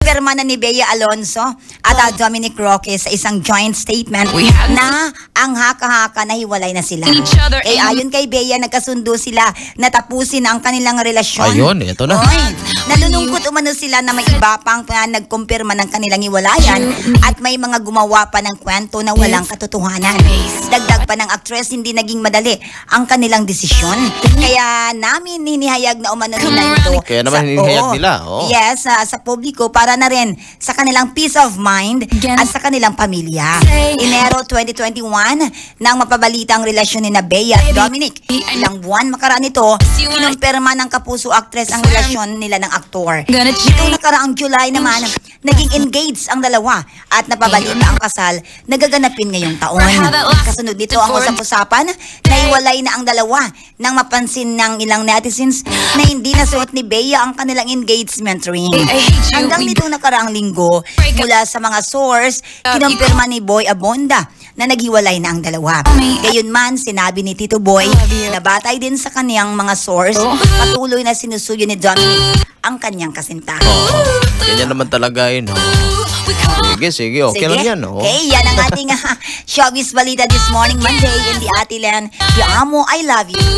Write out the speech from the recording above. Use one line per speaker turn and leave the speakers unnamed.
Pirma na ni Bea Alonso at Dominic Roque sa isang joint statement na ang haka-haka na hiwalay na sila. Ayon kay Bea, nagkasundo sila na tapusin ang kanilang relasyon.
Ayun, ito na.
Oy, nalulungkot umano sila na may iba pang nagkumpirma ng kanilang hiwalayan at may mga gumawa pa ng kwento na walang katotohanan. Dagdag pa ng actress, hindi naging madali ang kanilang desisyon. Kaya namin hinihayag na umano nila ito.
Kaya naman hinihayag nila. Oh.
Yes, sa publiko para na rin sa kanilang peace of mind at sa kanilang pamilya. Enero 2021, nang mapabalita ang relasyon ni Bea at Dominic. Ilang buwan makaraan ito, kinumpirma ng kapuso actress ang relasyon nila ng aktor. Itong nakaraang July naman, naging engaged ang dalawa at napabalita ang kasal na gaganapin ngayong taon. Kasunod nito ang usap-usapan na iwalay na ang dalawa nang mapansin ng ilang netizens na hindi nasuot ni Bea ang kanilang engagement ring. Hanggang nitong nakaraang linggo, mula sa mga source, kinumpirma ni Boy Abonda na naghiwalay na ang dalawa. Gayunman, sinabi ni Tito Boy na batay din sa kaniyang mga source, patuloy na sinusuyo ni Dominic ang kanyang kasintahan.
Ganyan naman talaga yun. Sige, okay lang yan.
Okay, yan ang ating showbiz balita this morning, Monday in the Atilan. Te amo, I love you.